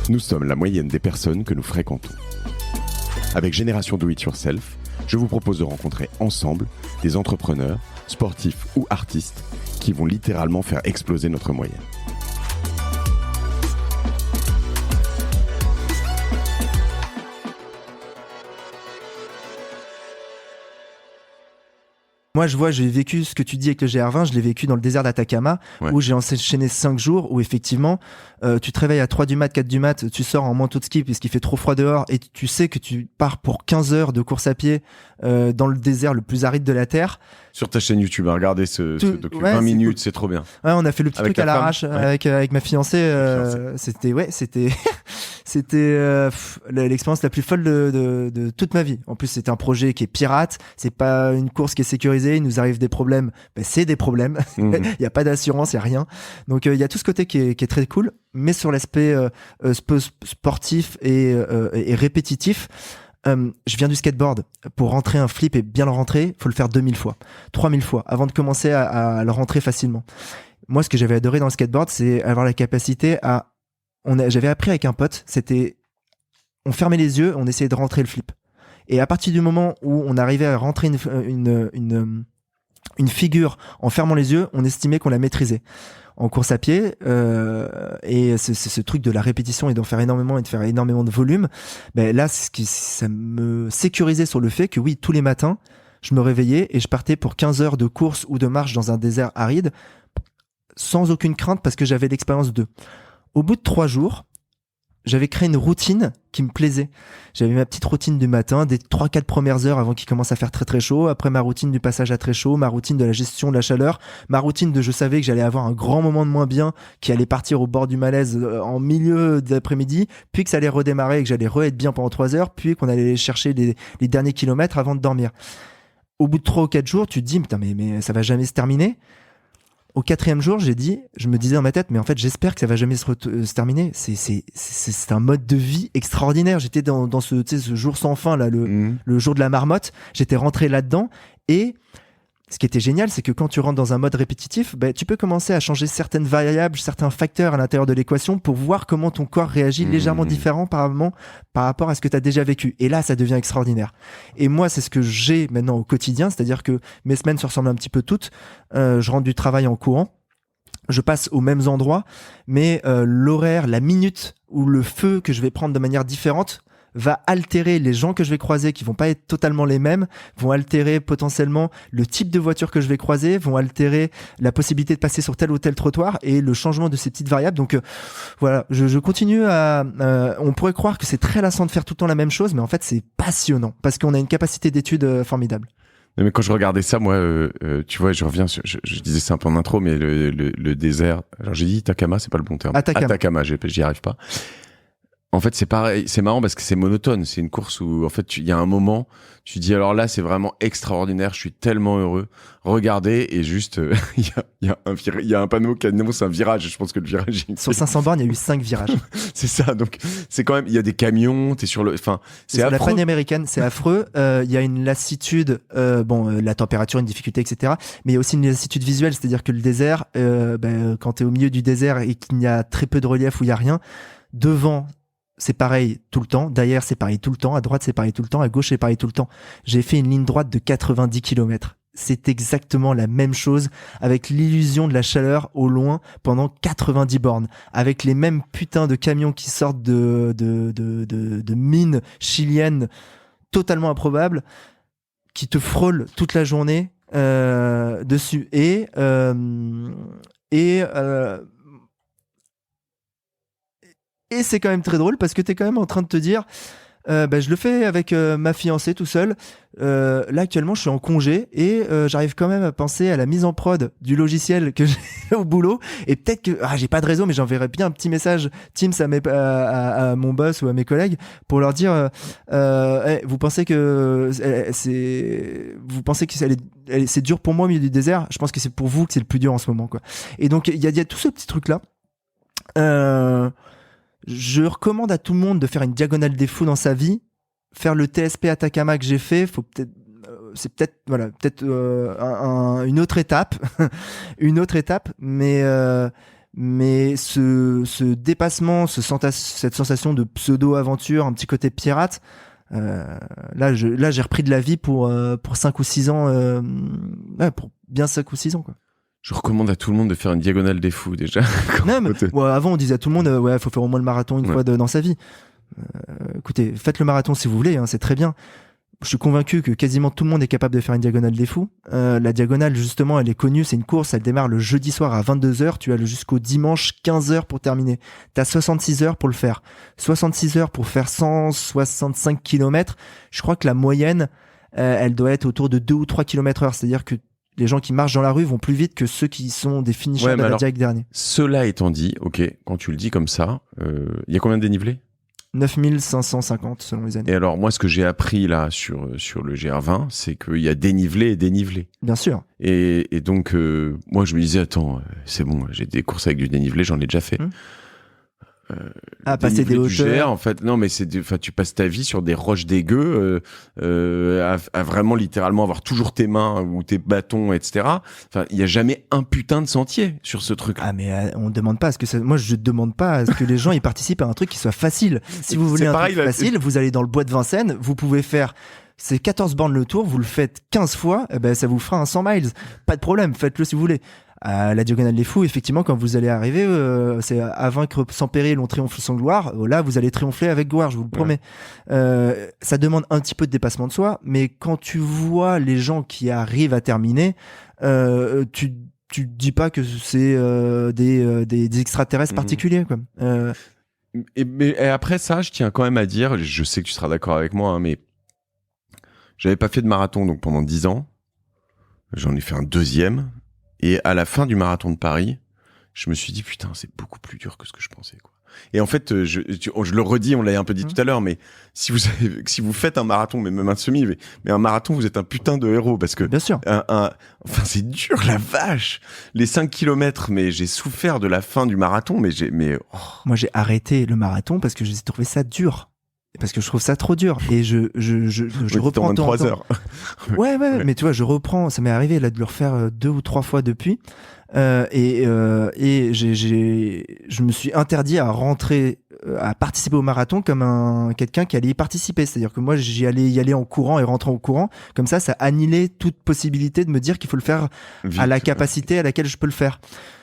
Nous sommes la moyenne des personnes que nous fréquentons. Avec Génération Do It Yourself, je vous propose de rencontrer ensemble des entrepreneurs, sportifs ou artistes qui vont littéralement faire exploser notre moyenne. Moi, j'ai vécu ce que tu dis avec le GR20, je l'ai vécu dans le désert d'Atacama, où j'ai enchaîné 5 jours, où effectivement, tu te réveilles à 3 du mat, 4 du mat, tu sors en manteau de ski puisqu'il fait trop froid dehors, et tu sais que tu pars pour 15 heures de course à pied dans le désert le plus aride de la Terre. Sur ta chaîne YouTube, regardez ce document, 20 minutes, c'est trop bien. Ouais, on a fait le petit truc à l'arrache avec ma fiancée. C'était l'expérience la plus folle de toute ma vie. En plus, c'était un projet qui est pirate, c'est pas une course qui est sécurisée, il nous arrive des problèmes, c'est des problèmes. Il y a pas d'assurance, il y a rien. Donc il y a tout ce côté qui est très cool, mais sur l'aspect sportif et répétitif, je viens du skateboard. Pour rentrer un flip et bien le rentrer, faut le faire 2000 fois, 3000 fois avant de commencer à le rentrer facilement. Moi, ce que j'avais adoré dans le skateboard, c'est avoir la capacité j'avais appris avec un pote, on fermait les yeux, on essayait de rentrer le flip. Et à partir du moment où on arrivait à rentrer une figure en fermant les yeux, on estimait qu'on la maîtrisait. En course à pied, et c'est ce truc de la répétition et d'en faire énormément et de faire énormément de volume, là, ça me sécurisait sur le fait que oui, tous les matins, je me réveillais et je partais pour 15 heures de course ou de marche dans un désert aride, sans aucune crainte parce que j'avais l'expérience d'eux. Au bout de 3 jours, j'avais créé une routine qui me plaisait. J'avais ma petite routine du matin, des 3-4 premières heures avant qu'il commence à faire très très chaud, après ma routine du passage à très chaud, ma routine de la gestion de la chaleur, ma routine je savais que j'allais avoir un grand moment de moins bien, qui allait partir au bord du malaise en milieu d'après-midi, puis que ça allait redémarrer et que j'allais être bien pendant 3 heures, puis qu'on allait chercher les derniers kilomètres avant de dormir. Au bout de 3 ou 4 jours, tu te dis, putain, mais ça va jamais se terminer. Au 4e jour, je me disais dans ma tête, mais en fait, j'espère que ça va jamais se terminer. C'est un mode de vie extraordinaire. J'étais dans ce jour sans fin, là, le jour de la marmotte. J'étais rentré là-dedans. Et ce qui était génial, c'est que quand tu rentres dans un mode répétitif, tu peux commencer à changer certaines variables, certains facteurs à l'intérieur de l'équation pour voir comment ton corps réagit légèrement différent par rapport à ce que tu as déjà vécu. Et là, ça devient extraordinaire. Et moi, c'est ce que j'ai maintenant au quotidien, c'est-à-dire que mes semaines se ressemblent un petit peu toutes. Je rentre du travail en courant. Je passe aux mêmes endroits, mais l'horaire, la minute ou le feu que je vais prendre de manière différente va altérer les gens que je vais croiser qui vont pas être totalement les mêmes, vont altérer potentiellement le type de voiture que je vais croiser, vont altérer la possibilité de passer sur tel ou tel trottoir et le changement de ces petites variables. Donc voilà, je continue on pourrait croire que c'est très lassant de faire tout le temps la même chose, mais en fait c'est passionnant parce qu'on a une capacité d'étude formidable. Mais quand je regardais ça, moi, tu vois, je reviens sur, je disais ça un peu en intro, mais le désert, alors j'ai dit Atacama, c'est pas le bon terme. Atacama, j'y arrive pas. En fait, c'est pareil, c'est marrant parce que c'est monotone. C'est une course où, en fait, il y a un moment, tu dis, alors là, c'est vraiment extraordinaire. Je suis tellement heureux. Regardez, et juste, il y a un panneau qui annonce un virage. Je pense que le virage. Sur 500 bornes, il y a eu 5 virages. C'est ça. Donc, c'est quand même, il y a des camions, t'es sur c'est affreux. La plaine américaine, c'est affreux. Il y a une lassitude, la température, une difficulté, etc. Mais il y a aussi une lassitude visuelle. C'est-à-dire que le désert, quand t'es au milieu du désert et qu'il y a très peu de relief où il y a rien, devant, c'est pareil tout le temps, derrière c'est pareil tout le temps, à droite c'est pareil tout le temps, à gauche c'est pareil tout le temps. J'ai fait une ligne droite de 90 km. C'est exactement la même chose avec l'illusion de la chaleur au loin pendant 90 bornes, avec les mêmes putains de camions qui sortent de mines chiliennes totalement improbables, qui te frôlent toute la journée dessus. Et c'est quand même très drôle parce que t'es quand même en train de te dire je le fais avec ma fiancée tout seul. Là actuellement je suis en congé et j'arrive quand même à penser à la mise en prod du logiciel que j'ai au boulot, et peut-être que j'ai pas de réseau, mais j'enverrai bien un petit message Teams à mon boss ou à mes collègues pour leur dire vous pensez que c'est dur pour moi au milieu du désert, je pense que c'est pour vous que c'est le plus dur en ce moment, quoi. Et donc il y a tout ce petit truc là. Je recommande à tout le monde de faire une diagonale des fous dans sa vie. Faire le TSP Atacama que j'ai fait, c'est peut-être une autre étape, mais Mais ce dépassement, cette sensation de pseudo-aventure, un petit côté pirate, là j'ai repris de la vie pour 5 ou 6 ans, pour bien 5 ou 6 ans, quoi. Je recommande à tout le monde de faire une diagonale des fous, déjà. Non, mais, avant, on disait à tout le monde, faut faire au moins le marathon une fois dans sa vie. Écoutez, faites le marathon si vous voulez, hein, c'est très bien. Je suis convaincu que quasiment tout le monde est capable de faire une diagonale des fous. La diagonale, justement, elle est connue. C'est une course. Elle démarre le jeudi soir à 22h. Tu as jusqu'au dimanche 15h pour terminer. Tu as 66 heures pour le faire. 66 heures pour faire 165 km. Je crois que la moyenne, elle doit être autour de 2 ou 3 km/h. C'est-à-dire que les gens qui marchent dans la rue vont plus vite que ceux qui sont des finishers de la direct dernier. Cela étant dit, ok, quand tu le dis comme ça, il y a combien de dénivelés ? 9550 selon les années. Et alors, moi, ce que j'ai appris là sur le GR20, c'est qu'il y a dénivelé et dénivelé. Bien sûr. Et donc, moi, je me disais, attends, c'est bon, j'ai des courses avec du dénivelé, j'en ai déjà fait. Passer des hauteurs. En fait, non, mais tu passes ta vie sur des roches dégueu, à vraiment littéralement avoir toujours tes mains ou tes bâtons, etc. Enfin, il y a jamais un putain de sentier sur ce truc. Ah, mais on demande pas à ce que moi je demande pas à ce que les gens ils participent à un truc qui soit facile. Si vous voulez truc facile, vous allez dans le bois de Vincennes, vous pouvez faire ces 14 bornes le tour, vous le faites 15 fois, ça vous fera un 100 miles. Pas de problème, faites-le si vous voulez. La diagonale des fous, effectivement, quand vous allez arriver, c'est à vaincre sans péril, on triomphe sans gloire. Là, vous allez triompher avec gloire, je vous le promets. Ça demande un petit peu de dépassement de soi, mais quand tu vois les gens qui arrivent à terminer, tu dis pas que c'est des extraterrestres particuliers, quoi. Et après ça, je tiens quand même à dire, je sais que tu seras d'accord avec moi, hein, mais j'avais pas fait de marathon donc pendant 10 ans. J'en ai fait un deuxième. Et à la fin du marathon de Paris, je me suis dit, putain, c'est beaucoup plus dur que ce que je pensais, quoi. Et en fait, je le redis, on l'a un peu dit tout à l'heure, mais si vous faites un marathon, mais même un semi, mais un marathon, vous êtes un putain de héros, parce que, bien sûr. Enfin, c'est dur, la vache. Les 5 kilomètres, mais j'ai souffert de la fin du marathon, Moi, j'ai arrêté le marathon parce que j'ai trouvé ça dur. Parce que je trouve ça trop dur. Et je reprends en 3 heures. Ouais, mais tu vois, je reprends. Ça m'est arrivé là de le refaire 2 ou 3 fois depuis. Et je me suis interdit à rentrer, à participer au marathon comme quelqu'un qui allait y participer. C'est-à-dire que moi, j'y allais y aller en courant et rentrant au courant. Comme ça annihilait toute possibilité de me dire qu'il faut le faire vite, à la capacité à laquelle je peux le faire.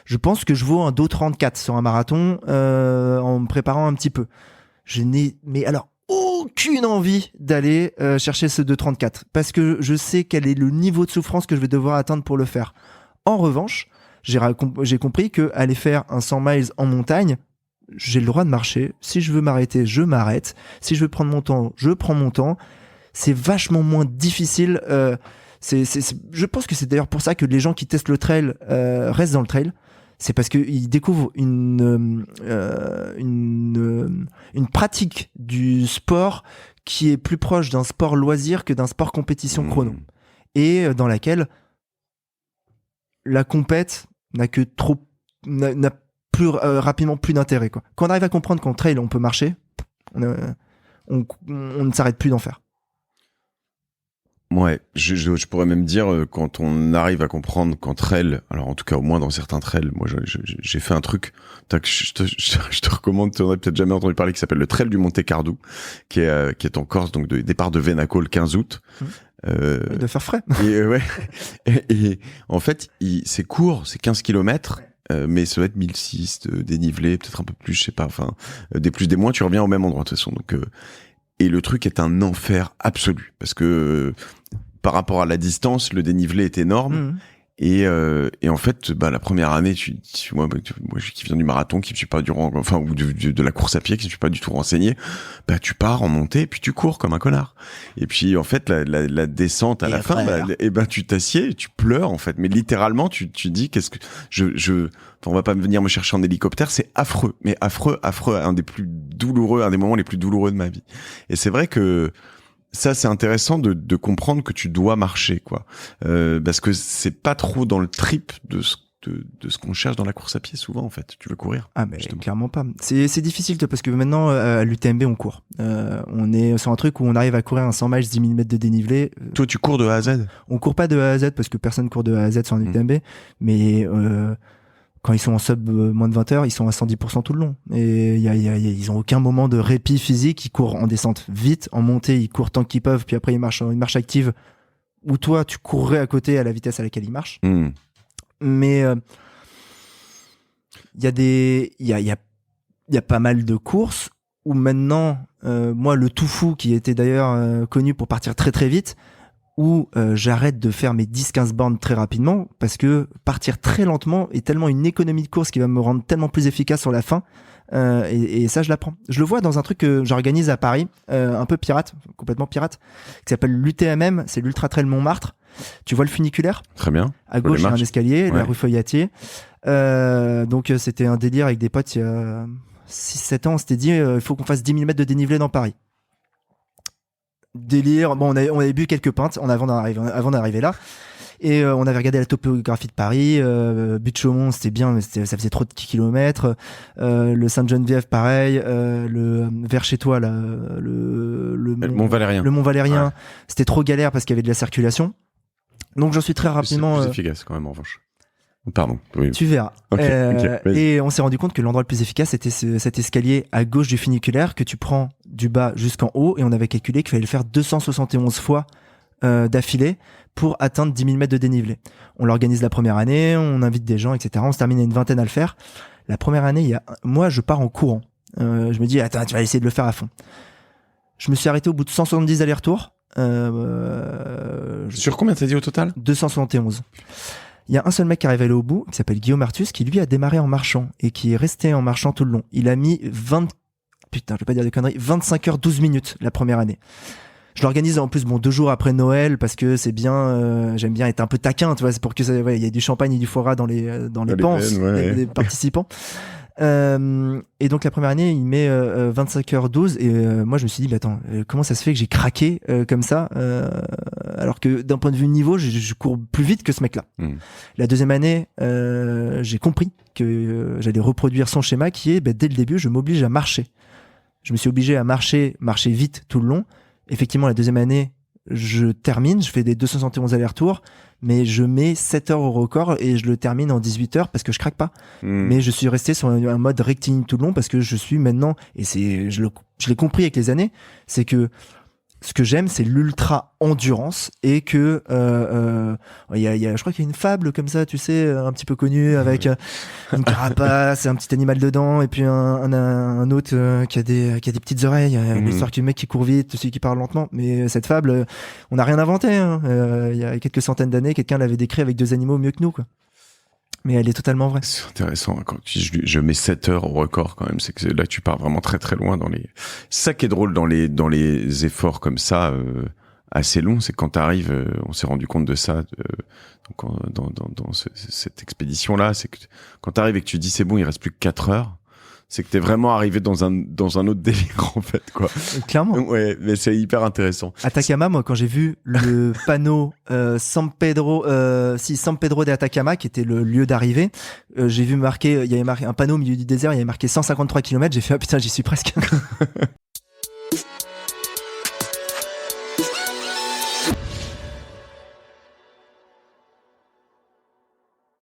Je pense que je vaux un 2,34 sur un marathon en me préparant un petit peu. Je n'ai, mais alors, aucune envie d'aller chercher ce 2,34 parce que je sais quel est le niveau de souffrance que je vais devoir atteindre pour le faire. En revanche, j'ai compris que aller faire un 100 miles en montagne, j'ai le droit de marcher. Si je veux m'arrêter, je m'arrête. Si je veux prendre mon temps, je prends mon temps. C'est vachement moins difficile. Je pense que c'est d'ailleurs pour ça que les gens qui testent le trail restent dans le trail. C'est parce qu'ils découvrent une pratique du sport qui est plus proche d'un sport loisir que d'un sport compétition chrono. Et dans laquelle la compète n'a plus rapidement plus d'intérêt, quoi. Quand on arrive à comprendre qu'en trail on peut marcher, on ne s'arrête plus d'en faire. Ouais, je pourrais même dire, quand on arrive à comprendre qu'en trail, alors en tout cas au moins dans certains trails, moi j'ai fait un truc que je te recommande, tu n'en as peut-être jamais entendu parler, qui s'appelle le trail du Monte Cardo, qui est en Corse, donc de départ de Venaco le 15 août. De faire frais. Et en fait, c'est court, c'est 15 km, mais ça va être 1006 de dénivelé, peut-être un peu plus, je sais pas, enfin, des plus, des moins, tu reviens au même endroit de toute façon, donc... Et le truc est un enfer absolu parce que par rapport à la distance, le dénivelé est énorme. Et en fait, la première année, moi qui viens du marathon, qui ne suis pas ou de la course à pied, qui ne suis pas du tout renseigné, tu pars en montée, puis tu cours comme un connard. Et puis en fait, la descente à la fin, tu t'assieds, tu pleures en fait. Mais littéralement, tu dis qu'est-ce que on va pas venir me chercher en hélicoptère, c'est affreux, mais affreux, un des moments les plus douloureux de ma vie. Et c'est vrai que ça, c'est intéressant de comprendre que tu dois marcher, quoi, parce que c'est pas trop dans le trip de ce qu'on cherche dans la course à pied souvent, en fait. Tu veux courir? Ah, mais justement. Clairement pas. C'est difficile, parce que maintenant, à l'UTMB, on court. On est sur un truc où on arrive à courir un 100 miles, 10 000 mètres de dénivelé. Toi, tu cours de A à Z? On court pas de A à Z parce que personne court de A à Z sur un UTMB, mais quand ils sont en sub moins de 20 heures, ils sont à 110% tout le long. Et ils ont aucun moment de répit physique. Ils courent en descente vite, en montée, ils courent tant qu'ils peuvent, puis après ils marchent en une marche active où toi, tu courrais à côté à la vitesse à laquelle ils marchent. Mais il y a pas mal de courses où maintenant, moi, le tout fou, qui était d'ailleurs connu pour partir très très vite, où j'arrête de faire mes 10-15 bornes très rapidement, parce que partir très lentement est tellement une économie de course qui va me rendre tellement plus efficace sur la fin, et ça, je l'apprends. Je le vois dans un truc que j'organise à Paris, un peu pirate, complètement pirate, qui s'appelle l'UTMM, c'est l'Ultra Trail Montmartre. Tu vois le funiculaire ? Très bien. À gauche, il y a un escalier, la rue Feuillatier. Donc c'était un délire avec des potes il y a 6-7 ans, on s'était dit il faut qu'on fasse 10 000 mètres de dénivelé dans Paris. Délire, bon, on avait bu quelques pintes avant d'arriver là, et on avait regardé la topographie de Paris. Butte-Chaumont, c'était bien, mais ça faisait trop de kilomètres. Le Sainte-Geneviève, pareil. Le vers chez toi, là, le Mont Valérien. Le Mont Valérien, ouais. C'était trop galère parce qu'il y avait de la circulation. Donc j'en suis très rapidement. C'est plus efficace quand même en revanche. Pardon. Oui. Tu verras. Okay, et on s'est rendu compte que l'endroit le plus efficace, c'était cet escalier à gauche du funiculaire que tu prends du bas jusqu'en haut, et on avait calculé qu'il fallait le faire 271 fois d'affilée pour atteindre 10 000 mètres de dénivelé. On l'organise la première année, on invite des gens, etc. On se termine à une vingtaine à le faire. La première année, moi, je pars en courant. Je me dis, attends, tu vas essayer de le faire à fond. Je me suis arrêté au bout de 170 allers-retours. Sur combien t'as dit au total ? 271. Il y a un seul mec qui arrive à aller au bout, qui s'appelle Guillaume Artus, qui lui a démarré en marchant et qui est resté en marchant tout le long. Il a mis 25 heures 12 minutes la première année. Je l'organise en plus 2 jours après Noël parce que c'est bien, j'aime bien être un peu taquin, tu vois, c'est pour que il y ait du champagne et du foie gras dans les panses des participants. Et donc la première année, il met 25h12 et moi je me suis dit, attends, comment ça se fait que j'ai craqué comme ça alors que d'un point de vue niveau, je cours plus vite que ce mec-là. La deuxième année, j'ai compris que j'allais reproduire son schéma qui est, dès le début, je m'oblige à marcher. Je me suis obligé à marcher vite tout le long. Effectivement, la deuxième année, je termine, je fais des 271 allers-retours, mais je mets 7 heures au record et je le termine en 18 heures parce que je craque pas. Mais je suis resté sur un mode rectiligne tout le long parce que je suis maintenant, et je l'ai compris avec les années, c'est que ce que j'aime, c'est l'ultra endurance, et que je crois qu'il y a une fable comme ça, tu sais, un petit peu connue, avec une carapace, un petit animal dedans, et puis un autre qui a des petites oreilles, l'histoire du mec qui court vite, celui qui parle lentement. Mais cette fable, on n'a rien inventé. Il y a quelques centaines d'années, quelqu'un l'avait décrit avec 2 animaux mieux que nous, quoi. Mais elle est totalement vraie. C'est intéressant. Quand je mets 7 heures au record, quand même, c'est que là, tu pars vraiment très très loin dans les. Ça qui est drôle dans les efforts comme ça, assez longs, c'est quand t'arrives, on s'est rendu compte de ça, dans cette expédition-là, c'est que quand t'arrives et que tu dis c'est bon, il reste plus que 4 heures, c'est que t'es vraiment arrivé dans un autre délire, en fait, quoi. Clairement. Ouais, mais c'est hyper intéressant. Atacama, moi, quand j'ai vu le panneau San Pedro de Atacama, qui était le lieu d'arrivée, j'ai vu il y avait marqué un panneau au milieu du désert, il y avait marqué 153 km, j'ai fait, ah putain, j'y suis presque.